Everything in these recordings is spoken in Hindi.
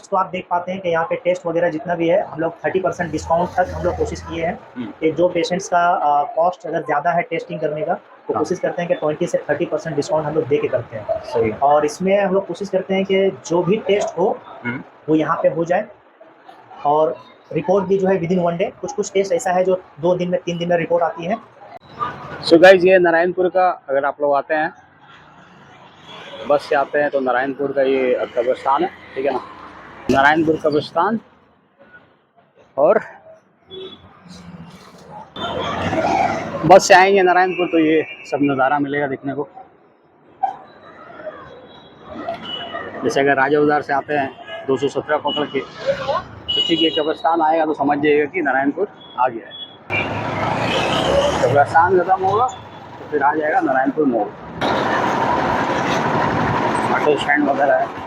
टेस्ट तो आप देख पाते हैं कि यहाँ पे टेस्ट वगैरह जितना भी है हम लोग 30% डिस्काउंट तक हम लोग कोशिश किए हैं कि जो पेशेंट्स का कॉस्ट अगर ज़्यादा है टेस्टिंग करने का तो हाँ। कोशिश करते हैं कि 20 से 30% डिस्काउंट हम लोग दे के करते हैं। सही। और इसमें हम लोग कोशिश करते हैं कि जो भी टेस्ट हो वो यहाँ पे हो जाए और रिपोर्ट भी जो है विदिन 1 डे। कुछ कुछ टेस्ट ऐसा है जो 2 दिन में 3 दिन में रिपोर्ट आती है। सो गाइज, ये नारायणपुर का अगर आप लोग आते हैं, बस से आते हैं तो नारायणपुर का ये कब्रिस्तान है, ठीक है ना, नारायणपुर कब्रिस्तान। और बस से आएंगे नारायणपुर तो ये सब नज़ारा मिलेगा देखने को। जैसे अगर राजा बाजार से आते हैं 217 पकड़ के तो ठीक है, कब्रिस्तान आएगा तो समझ जाइएगा कि नारायणपुर आ गया है। कब्रिस्तान खत्म होगा तो फिर आ जाएगा नारायणपुर मोड़, ऑटो स्टैंड वगैरह है।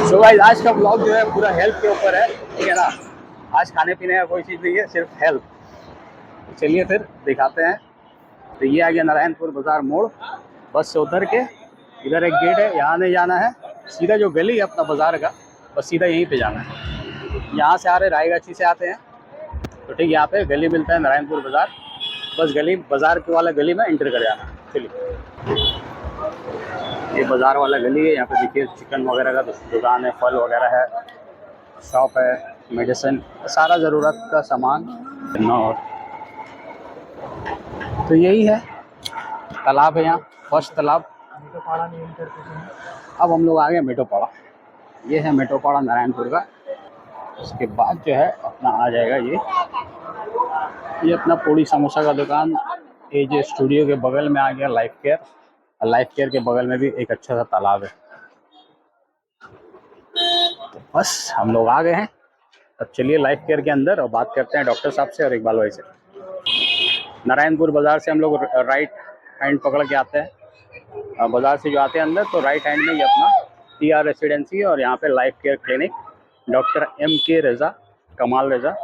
सो गाइस, आज का ब्लॉग जो है पूरा हेल्थ के ऊपर है, ठीक है ना। आज खाने पीने का कोई चीज़ नहीं है, सिर्फ हेल्थ। चलिए फिर दिखाते हैं। तो ये आ गया नारायणपुर बाजार मोड़। बस से उतर के इधर एक गेट है, यहाँ नहीं जाना है, सीधा जो गली है अपना बाजार का, बस सीधा यहीं पे जाना है। यहाँ से आ रहे रायगढ़ से आते हैं तो ठीक, यहाँ पे गली मिलता है नारायणपुर बाजार, बस गली बाजार के वाला गली में एंटर कर जाना। चलिए, ये बाजार वाला गली है। यहाँ पे देखिए चिकन वगैरह का दुकान है, फल वगैरह है, शॉप है, मेडिसिन, सारा ज़रूरत का सामान। और तो यही है, तालाब है यहाँ, फर्स्ट तालाब। अब हम लोग आ गए मेटोपाड़ा। ये है मेटोपाड़ा नारायणपुर का। उसके बाद जो है अपना आ जाएगा ये अपना पूड़ी समोसा का दुकान। ये जो स्टूडियो के बगल में आ गया लाइफ केयर, और लाइफ केयर के बगल में भी एक अच्छा सा तालाब है। तो बस हम लोग आ गए हैं। अब चलिए लाइफ केयर के अंदर और बात करते हैं डॉक्टर साहब से और इकबाल भाई से। नारायणपुर बाज़ार से हम लोग राइट हैंड पकड़ के आते हैं। बाज़ार से जो आते हैं अंदर तो राइट हैंड में ये अपना TR रेसिडेंसी और यहाँ पे life care clinic, doctor MK रज़ा, कमाल रज़ा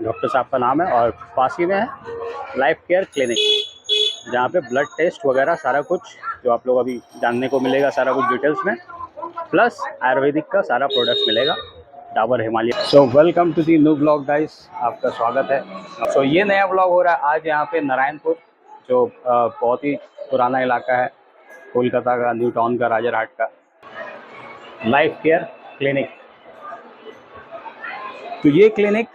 डॉक्टर साहब का नाम है। और पास ही में है लाइफ केयर क्लिनिक, जहाँ पे ब्लड टेस्ट वगैरह सारा कुछ जो आप लोग अभी जानने को मिलेगा, सारा कुछ डिटेल्स में, प्लस आयुर्वेदिक का सारा प्रोडक्ट्स मिलेगा, Dabur Himalaya. So welcome to the new blog guys, आपका स्वागत है। सो ये नया ब्लॉग हो रहा है आज यहाँ पे नारायणपुर, जो बहुत ही पुराना इलाका है, कोलकाता का, न्यू टाउन का, राजारहाट का, लाइफ केयर क्लिनिक। तो ये क्लिनिक,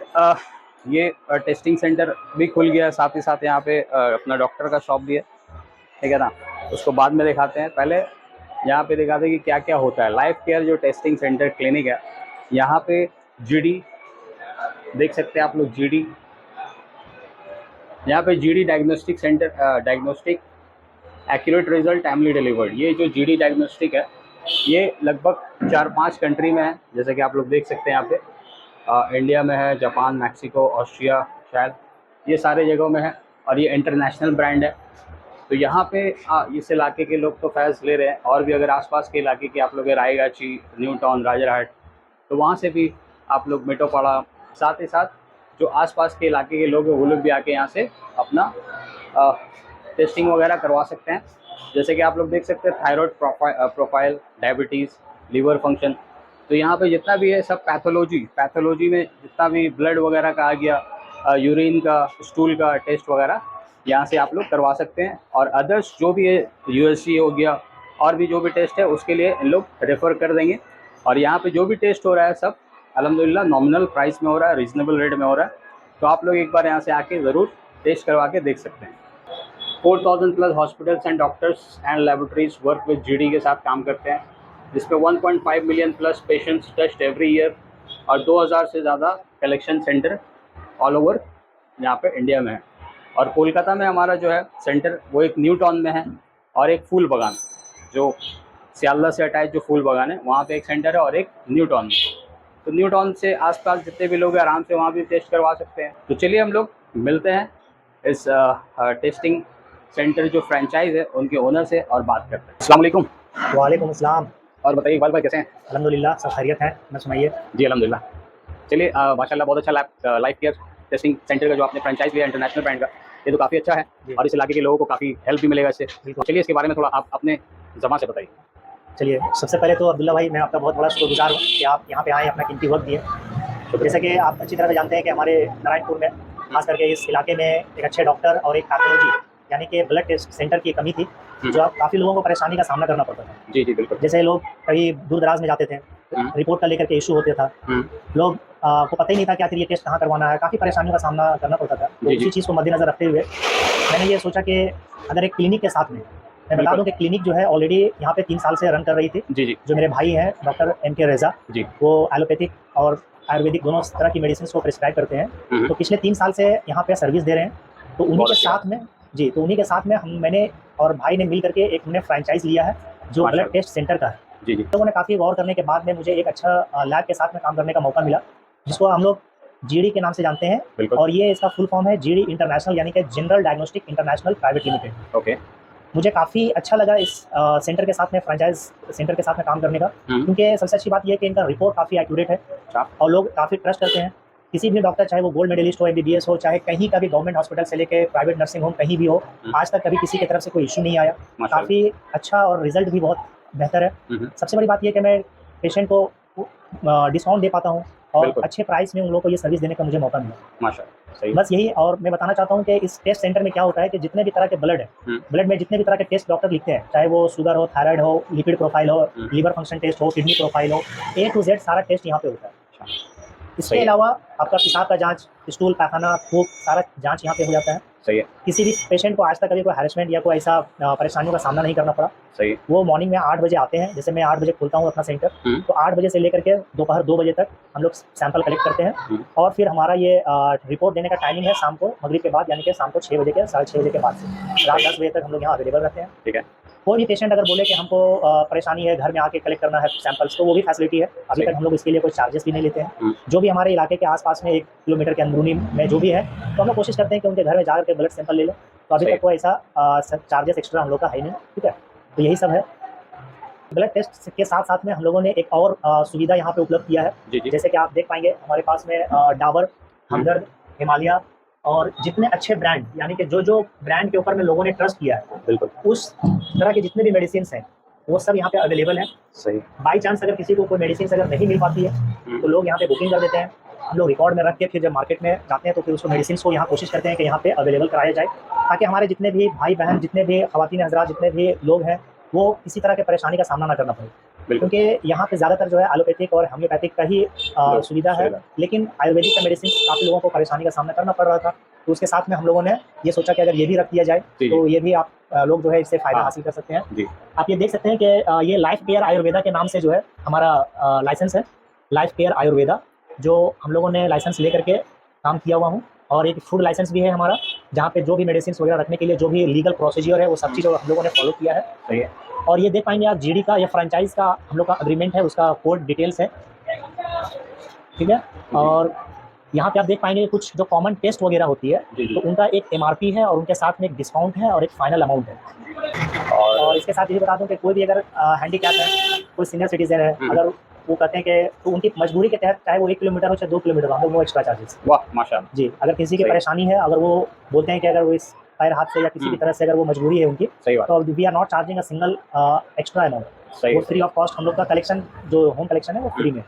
ये टेस्टिंग सेंटर भी खुल गया है, साथ ही साथ यहाँ पे अपना डॉक्टर का शॉप भी है, ठीक है ना। उसको बाद में दिखाते हैं, पहले यहाँ पे दिखाते हैं कि क्या क्या होता है। लाइफ केयर जो टेस्टिंग सेंटर क्लिनिक है, यहाँ पे GD देख सकते हैं आप लोग, GD, यहाँ पे GD diagnostic centre, diagnostic accurate result timely delivered. ये जो GD डायग्नोस्टिक है ये लगभग 4-5 कंट्री में है, जैसे कि आप लोग देख सकते हैं यहाँ पे। इंडिया में है, जापान, मैक्सिको, ऑस्ट्रिया, शायद ये सारे जगहों में है, और ये इंटरनेशनल ब्रांड है। तो यहाँ पे इस इलाके के लोग तो फैज़ ले रहे हैं, और भी अगर आसपास के इलाके के आप लोग रायगाची, न्यू टाउन, राजारहाट, तो वहाँ से भी आप लोग मेटोपाड़ा, साथ ही साथ जो आसपास के इलाके के लोग हैं वो लोग भी आके यहाँ से अपना टेस्टिंग वगैरह करवा सकते हैं। जैसे कि आप लोग देख सकते हैं thyroid profile, diabetes, liver function. तो यहाँ पे जितना भी है सब पैथोलॉजी में जितना भी ब्लड वगैरह का आ गया, यूरिन का, स्टूल का टेस्ट वगैरह यहाँ से आप लोग करवा सकते हैं। और अदर्स जो भी है, USG हो गया, और भी जो भी टेस्ट है उसके लिए इन लोग रेफ़र कर देंगे। और यहाँ पे जो भी टेस्ट हो रहा है सब अल्हम्दुलिल्लाह नॉमिनल प्राइस में हो रहा है, रीज़नेबल रेट में हो रहा है। तो आप लोग एक बार यहाँ से आके ज़रूर टेस्ट करवा के देख सकते हैं। 4000 plus hospitals and doctors and laboratories work with GD के साथ काम करते हैं, जिसमें 1.5 million plus patients test every year, और 2000 से ज़्यादा कलेक्शन सेंटर ऑल ओवर यहाँ पे इंडिया में है। और कोलकाता में हमारा जो है सेंटर वो एक न्यू टाउन में है, और एक फूल बागान, जो सियालदा से अटैच जो फूल बागान है वहाँ पे एक सेंटर है, और एक न्यू टाउन में। तो न्यू टाउन से आसपास जितने भी लोग हैं आराम से वहाँ भी टेस्ट करवा सकते हैं। तो चलिए हम लोग मिलते हैं इस टेस्टिंग सेंटर जो फ्रेंचाइज है उनके ओनर से और बात करते हैं। अस्सलाम वालेकुम। वालेकुम अस्सलाम। और बताइए इकबाल भाई, कैसे हैं? अल्हम्दुलिल्लाह सब खैरियत है, मैं सुनाइए। जी अल्हम्दुलिल्लाह। चलिए, माशाल्लाह बहुत अच्छा लाइफ केयर टेस्टिंग सेंटर का जो आपने फ्रेंचाइज लिया इंटरनेशनल ब्रांड का, ये तो काफ़ी अच्छा है, और इस इलाके के लोगों को काफ़ी हेल्प भी मिलेगा इससे। तो चलिए इसके बारे में थोड़ा आप अपने ज़बान से बताइए। चलिए, सबसे पहले तो अब्दुल्ला भाई मैं आपका बहुत बड़ा शुक्रगुजार हूँ कि आप यहाँ पे आए, अपना कीमती वक्त दिए। जैसा कि आप अच्छी तरह से जानते हैं कि हमारे नारायणपुर में खास करके इस इलाके में एक अच्छे डॉक्टर और एक पैथोलॉजी यानी कि ब्लड टेस्ट सेंटर की कमी थी, जो अब काफ़ी लोगों को परेशानी का सामना करना पड़ता था। जी जी बिल्कुल। जैसे लोग कहीं दूर दराज में जाते थे, रिपोर्ट का लेकर के इशू होता था, लोग को पता ही नहीं था कि आखिर ये टेस्ट कहाँ करवाना है, काफ़ी परेशानियों का सामना करना पड़ता था। तो जी, जी। उसी चीज़ को मद्देनज़र रखते हुए मैंने ये सोचा कि अगर एक क्लिनिक के साथ में मैं बता दूं कि क्लिनिक जो है ऑलरेडी यहाँ पे 3 साल से रन कर रही थी। जी जी जो मेरे भाई हैं डॉक्टर M.K. रेज़ा, जी। वो एलोपैथिक और आयुर्वेदिक दोनों तरह की मेडिसिन को प्रिस्क्राइब करते हैं। तो पिछले 3 साल से यहाँ पे सर्विस दे रहे हैं। तो उन्हीं बहुत के अच्छी साथ में जी, तो उन्हीं के साथ में मैंने और भाई ने मिल करके एक हमने फ्रैंचाइज़ लिया है, जो ब्लड टेस्ट सेंटर का है। जी जी लोगों ने काफ़ी गौर करने के बाद में मुझे एक अच्छा लैब के साथ में काम करने का मौका मिला, जिसको हम लोग जीडी के नाम से जानते हैं। बिल्कुल। और ये इसका फुल फॉर्म है जीडी इंटरनेशनल, यानी कि general diagnostic international private limited. Okay. मुझे काफ़ी अच्छा लगा इस सेंटर के साथ में, फ्रैंचाइज सेंटर के साथ में काम करने का, क्योंकि सबसे अच्छी बात ये है कि इनका रिपोर्ट काफ़ी एक्यूरेट है और लोग काफ़ी ट्रस्ट करते हैं। किसी भी डॉक्टर, चाहे वो गोल्ड मेडलिस्ट हो, MBBS हो, चाहे कहीं का भी गवर्नमेंट हॉस्पिटल से लेके प्राइवेट नर्सिंग होम कहीं भी हो, आज तक कभी किसी की तरफ से कोई इशू नहीं आया। काफ़ी अच्छा और रिजल्ट भी बहुत बेहतर है। सबसे बड़ी बात ये है कि मैं पेशेंट को डिस्काउंट दे पाता हूँ और अच्छे प्राइस में उन लोगों को ये सर्विस देने का मुझे मौका मिला। माशाल्लाह, सही। बस यही, और मैं बताना चाहता हूँ कि इस टेस्ट सेंटर में क्या होता है कि जितने भी तरह के ब्लड है, ब्लड में जितने भी तरह के टेस्ट डॉक्टर लिखते हैं, चाहे वो शुगर हो, थायराइड हो, लिपिड प्रोफाइल हो, लीवर फंक्शन टेस्ट हो, किडनी प्रोफाइल हो, A to Z सारा टेस्ट यहाँ पे होता है। इसके अलावा आपका पेशाब का जांच, स्टूल, पैखाना, थूक, सारा जांच यहाँ पे हो जाता है। सही है। किसी भी पेशेंट को आज तक कभी कोई हैरेसमेंट या कोई ऐसा परेशानियों का सामना नहीं करना पड़ा। सही है। वो मॉर्निंग में 8 बजे आते हैं, जैसे मैं 8 बजे खोलता हूँ अपना सेंटर, तो 8 बजे से लेकर के दोपहर 2 बजे तक हम लोग सैंपल कलेक्ट करते हैं और फिर हमारा ये रिपोर्ट देने का टाइमिंग है शाम को मगरिब के बाद, यानी कि शाम को 6 बजे के 6:30 बजे के बाद से रात 10 बजे तक हम लोग यहाँ अवेलेबल रहते हैं। ठीक है। कोई भी पेशेंट अगर बोले कि हमको परेशानी है, घर में आके कलेक्ट करना है सैंपल्स, तो वो भी फैसिलिटी है। अभी तक हम लोग इसके लिए कोई चार्जेस भी नहीं लेते हैं। जो भी हमारे इलाके के आसपास में 1 किलोमीटर के अंदरूनी में जो भी है, तो हम लोग कोशिश करते हैं कि उनके घर में जाकर के ब्लड सैंपल ले लें। तो अभी तक कोई ऐसा चार्जेस एक्स्ट्रा हम लोग का है नहीं। ठीक है, तो यही सब है। ब्लड टेस्ट के साथ साथ में हम लोगों ने एक और सुविधा यहाँ पे उपलब्ध किया है। जैसे कि आप देख पाएंगे हमारे पास में डाबर, हमदर्द, हिमालय और जितने अच्छे ब्रांड, यानी कि जो ब्रांड के ऊपर में लोगों ने ट्रस्ट किया है, बिल्कुल उस तरह के जितने भी मेडिसिन हैं वो सब यहाँ पे अवेलेबल हैं। सही। बाई चांस अगर किसी को कोई मेडिसिन अगर नहीं मिल पाती है तो लोग यहाँ पे बुकिंग कर देते हैं। हम लोग रिकॉर्ड में रख के फिर जब मार्केट में जाते हैं तो फिर उसको मेडिसिन को यहाँ कोशिश करते हैं कि यहाँ पे अवेलेबल कराया जाए, ताकि हमारे जितने भी भाई बहन, जितने भी ख़वातीन हज़रात, जितने भी लोग हैं, वो किसी तरह की परेशानी का सामना ना करना पड़े। क्योंकि यहाँ पे ज़्यादातर जो है एलोपैथिक और होम्योपैथिक का ही सुविधा है, लेकिन आयुर्वेदिक का मेडिसिन काफ़ी लोगों को परेशानी का सामना करना पड़ रहा था। तो उसके साथ में हम लोगों ने ये सोचा कि अगर ये भी रख दिया जाए तो ये भी आप लोग जो है इससे फ़ायदा हासिल कर सकते हैं। आप ये देख सकते हैं कि ये लाइफ केयर आयुर्वेदा के नाम से जो है हमारा लाइसेंस है, लाइफ केयर आयुर्वेदा, जो हम लोगों ने लाइसेंस लेकर के काम किया हुआ हूँ। और एक फूड लाइसेंस भी है हमारा, जहाँ पे जो भी मेडिसिन वगैरह रखने के लिए जो भी लीगल प्रोसीजर है वो सब चीज़ हम लोगों ने फॉलो किया है। सही है। और ये देख पाएंगे आप जीडी का या फ्रेंचाइज का हम लोग का अग्रीमेंट है, उसका कोड डिटेल्स है। ठीक है। और यहाँ पे आप देख पाएंगे कुछ जो कॉमन टेस्ट वगैरह होती है, तो उनका एक MRP है और उनके साथ में एक डिस्काउंट है और एक फाइनल अमाउंट है। और इसके साथ ये बता दूं कि कोई भी अगर हैंडीकैप है, कोई सीनियर सिटीजन है, अगर वो कहते हैं कि तो उनकी मजबूरी के तहत, चाहे वो 1 किलोमीटर हो चाहे 2 किलोमीटर हो, हम लोग वो एक्स्ट्रा चार्जेस। वाह माशाल्लाह। जी, अगर किसी की परेशानी है, अगर वो बोलते हैं कि अगर वो इस पैर हाथ से या किसी भी तरह से अगर वो मजबूरी है उनकी, तो we are not charging a single extra amount. वो फ्री ऑफ कॉस्ट हम लोग का कलेक्शन, जो होम कलेक्शन है वो फ्री में।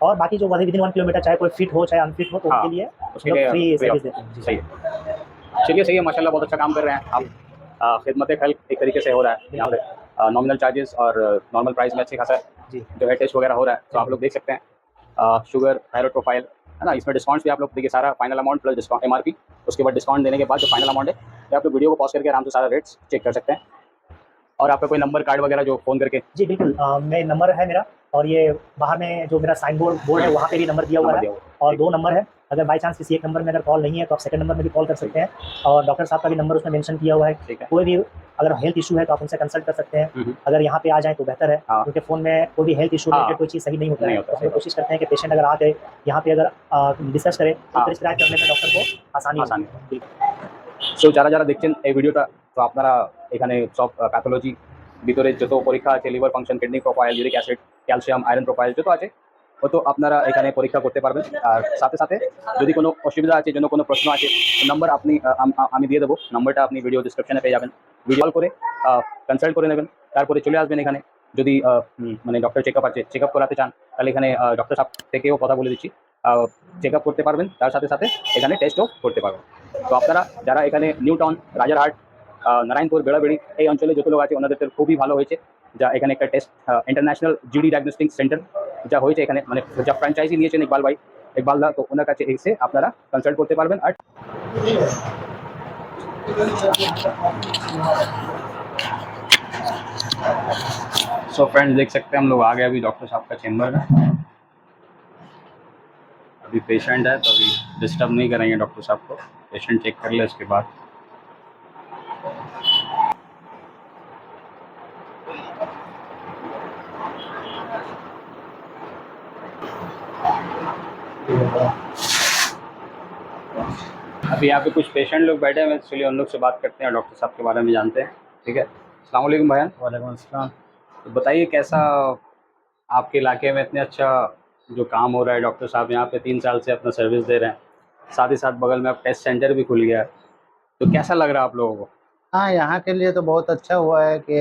और बाकी जो विदिन 1 किलोमीटर चाहे कोई फिट हो चाहे अनफिट हो, तो उनके लिए फ्री सर्विस देते हैं। सही है। चलिए सही है, माशाल्लाह बहुत अच्छा काम कर रहे हैं आप। खिदमत खल्क एक तरीके से हो रहा है यहाँ पे। नॉमिनल चार्जेस और नॉर्मल प्राइस में अच्छे खासा जो है टेस्ट वगैरह हो रहा है। तो आप लोग देख सकते हैं शुगर, थायराइड प्रोफाइल है ना, इसमें डिस्काउंट्स भी आप लोग देखिए, सारा final amount plus discount MRP, उसके बाद डिस्काउंट देने के बाद जो फाइनल अमाउंट है, ये आप लोग वीडियो को पॉज करके आराम से सारा रेट्स चेक कर सकते हैं। और आपका कोई नंबर कार्ड वगैरह जो फ़ोन करके? जी बिल्कुल, मैं नंबर है मेरा, और ये बाहर में जो मेरा साइन बोर्ड है वहाँ पे भी नंबर दिया हुआ है, और 2 नंबर है। अगर बाई चांस किसी एक नंबर में अगर कॉल नहीं है तो आप सेकंड नंबर में भी कॉल कर सकते हैं, और डॉक्टर साहब का भी नंबर उसमें मेंशन किया हुआ है। कोई भी अगर हेल्थ इशू है तो आप उनसे कंसल्ट कर सकते हैं। अगर यहाँ पे आ जाए तो बेहतर है, क्योंकि फ़ोन में कोई भी हेल्थ इशू रिलेटेड कोई चीज़ सही नहीं होता है। तो हम लोग कोशिश करते हैं कि पेशेंट अगर आ गए यहाँ पे अगर डिस्कस करें तो प्रिस्क्राइब करने में डॉक्टर को आसानी। सो যারা দেখছেন এই ভিডিওটা, তো আপনারা এখানে সব প্যাথোলজি ভিতরে যত পরীক্ষা আছে, liver function, kidney profile, uric acid, calcium, iron profile যত আছে তো আপনারা এখানে পরীক্ষা করতে পারবেন। আর সাথে সাথে যদি কোনো অসুবিধা আছে, জন্য কোনো প্রশ্ন আছে, নাম্বার আপনি আমি দিয়ে দেবো, নাম্বারটা আপনি ভিডিও ডিসক্রিপশনে পেয়ে যাবেন। ভিডিও কল করে কনসাল্ট করে নেবেন, তারপরে চলে আসবেন এখানে। যদি মানে ডক্টর চেকআপ আছে, চেকআপ করাতে চান, তাহলে এখানে ডক্টর সাহেব থেকেও কথা বলে দিচ্ছি, চেকআপ করতে পারবেন, তার সাথে সাথে এখানে টেস্টও করতে পারবেন। তো আপনারা যারা এখানে নিউ টাউন, রাজারহাট, নারায়ণপুর, বেড়াবেড়ি এই অঞ্চলে যত লোক আছে ওনাদের খুবই ভালো হয়েছে যা এখানে একটা test international GD diagnostic centre যা হয়েছে এখানে, মানে যা ফ্র্যাঞ্চাইজি নিয়েছেন ইকবাল দা, তো ওনার কাছে এসে আপনারা কনসাল্ট করতে পারবেন। আর सो फ्रेंड्स देख सकते हैं हम लोग आ गए अभी डॉक्टर साहब का चेम्बर में। अभी पेशेंट है तो अभी डिस्टर्ब नहीं करेंगे डॉक्टर साहब को, पेशेंट चेक कर ले उसके बाद। अभी यहाँ पे कुछ पेशेंट लोग बैठे हैं, चलिए उन लोग से बात करते हैं, डॉक्टर साहब के बारे में जानते हैं। ठीक है, अस्सलाम वालेकुम भैया। वालेकुम अस्सलाम। तो बताइए कैसा आपके इलाके में इतने अच्छा जो काम हो रहा है, डॉक्टर साहब यहाँ पे 3 साल से अपना सर्विस दे रहे हैं, साथ ही साथ बगल में अब टेस्ट सेंटर भी खुल गया है, तो कैसा लग रहा है आप लोगों को? हाँ, यहाँ के लिए तो बहुत अच्छा हुआ है कि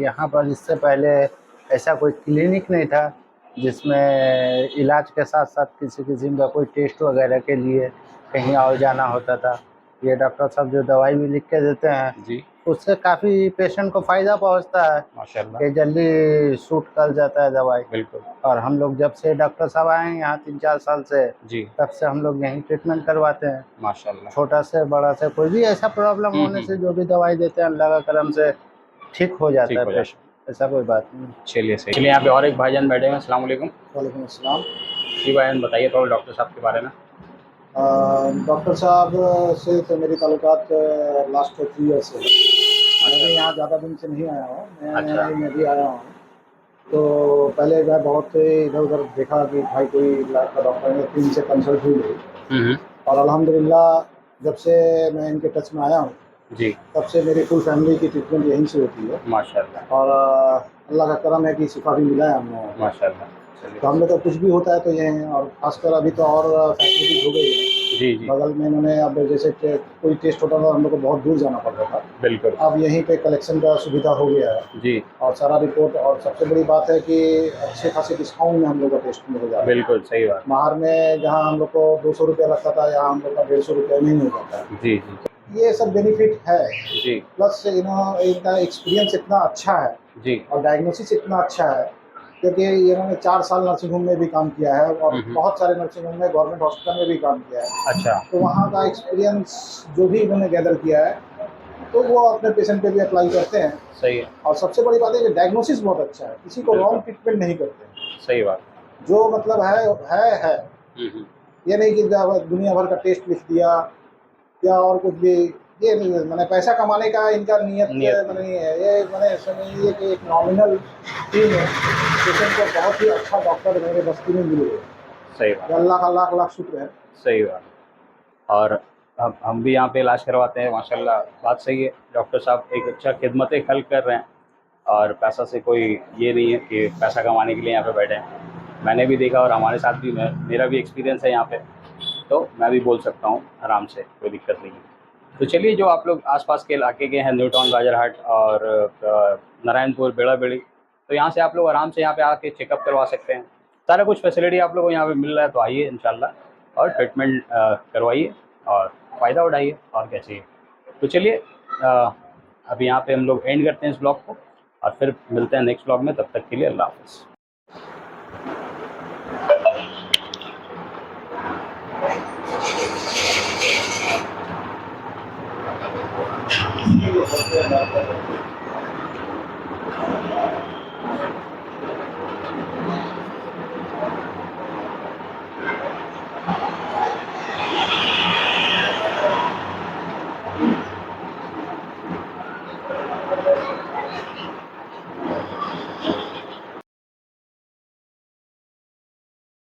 यहाँ पर इससे पहले ऐसा कोई क्लिनिक नहीं था जिसमें इलाज के साथ साथ किसी किस्म का कोई टेस्ट वगैरह के लिए कहीं और जाना होता था। ये डॉक्टर साहब जो दवाई भी लिख के देते हैं जी उससे काफ़ी पेशेंट को फ़ायदा पहुँचता है माशाल्लाह, कि जल्दी सूट कर जाता है दवाई। बिल्कुल और हम लोग जब से डॉक्टर साहब आए हैं यहाँ 3-4 साल से, जी तब से हम लोग यहीं ट्रीटमेंट करवाते हैं। माशाल्लाह। छोटा से बड़ा से कोई भी ऐसा प्रॉब्लम होने से जो भी दवाई देते हैं अल्लाह का करम से ठीक हो जाता ठीक है हो जाता है। पेशेंट, ऐसा कोई बात नहीं। चलिए सही। चलिए यहाँ पे और एक भाईजान बैठे हैं, अस्सलाम वालेकुम। वालेकुम अस्सलाम। जी भाईजान बताइए थोड़ा डॉक्टर साहब के बारे में। डॉक्टर साहब से तो मेरी ताल्लुकात लास्ट 3 ईयर से है। मैं भी यहाँ ज़्यादा दिन से नहीं आया हूँ, अच्छा। मैं भी आया हूँ। तो पहले मैं बहुत इधर उधर देखा कि भाई कोई इलाज का डॉक्टर है, 3 से कंसल्ट हुई और अल्हम्दुलिल्लाह जब से मैं इनके टच में आया हूँ जी तब से मेरी फुल फैमिली की ट्रीटमेंट यहीं से होती है माशाल्लाह और अल्लाह का करम है कि शिफा भी मिला है हम लोगों को। माशाल्लाह। चलिए तो हम लोग का कुछ भी होता है तो ये हैं और खासकर अभी तो और फैसिलिटीज हो गई है। जी जी बगल में इन्होंने अब जैसे कोई टेस्ट होता था हम लोग को बहुत दूर जाना पड़ता था, बिल्कुल अब यहीं पे कलेक्शन का सुविधा हो गया है जी और सारा रिपोर्ट। और सबसे बड़ी बात है कि अच्छे खासे डिस्काउंट में हम लोग का टेस्ट में हो जाता है। बिल्कुल सही बात। बाहर में जहाँ हम लोग को 200 रुपया लगता था यहाँ हम लोग का 150 रुपया में ही हो जाता है। जी जी ये सब बेनिफिट है, जी प्लस इनका एक्सपीरियंस इतना अच्छा है जी और डायग्नोसिस इतना अच्छा है क्योंकि इन्होंने 4 साल नर्सिंग होम में भी काम किया है और बहुत सारे नर्सिंग होम में, गवर्नमेंट हॉस्पिटल में भी काम किया है। अच्छा तो वहाँ का एक्सपीरियंस जो भी इन्होंने गैदर किया है तो वो अपने पेशेंट पे भी अप्लाई करते हैं। सही है, और सबसे बड़ी बात है कि डायग्नोसिस बहुत अच्छा है, किसी को रॉन्ग ट्रीटमेंट नहीं करते हैं। सही बात। जो मतलब है ये नहीं कि दुनिया भर का टेस्ट लिख दिया या और कुछ भी, ये नहीं है। मैंने पैसा कमाने का इनका नियत नहीं है, ये मैंने समझिए कि एक नॉमिनल टीम है। पेशेंट को बहुत ही अच्छा डॉक्टर मेरे बस्ती में मिल गए, सही बात, अल्लाह का लाख लाख शुक्र है। सही बात। और हम भी यहाँ पे इलाज करवाते हैं माशाल्लाह, बात सही है। डॉक्टर साहब एक अच्छा खिदमत खल्क कर रहे हैं और पैसा से कोई ये नहीं है कि पैसा कमाने के लिए यहाँ पे बैठे हैं। मैंने भी देखा और हमारे साथ भी मेरा भी एक्सपीरियंस है यहाँ पे, तो मैं भी बोल सकता हूँ आराम से, कोई दिक्कत नहीं है। तो चलिए जो आप लोग आसपास के इलाके के हैं, न्यू टाउन, राजारहाट और नारायणपुर, बेड़ाबेड़ी, तो यहाँ से आप लोग आराम से यहाँ पे आके चेकअप करवा सकते हैं। सारा कुछ फैसिलिटी आप लोगों को यहाँ पे मिल रहा है, तो आइए इंशाल्लाह और ट्रीटमेंट करवाइए और फ़ायदा उठाइए, और क्या चाहिए। तो चलिए अभी यहाँ पे हम लोग एंड करते हैं इस ब्लॉग को और फिर मिलते हैं नेक्स्ट ब्लॉग में। तब तक के लिए अल्लाह हाफ़िज़।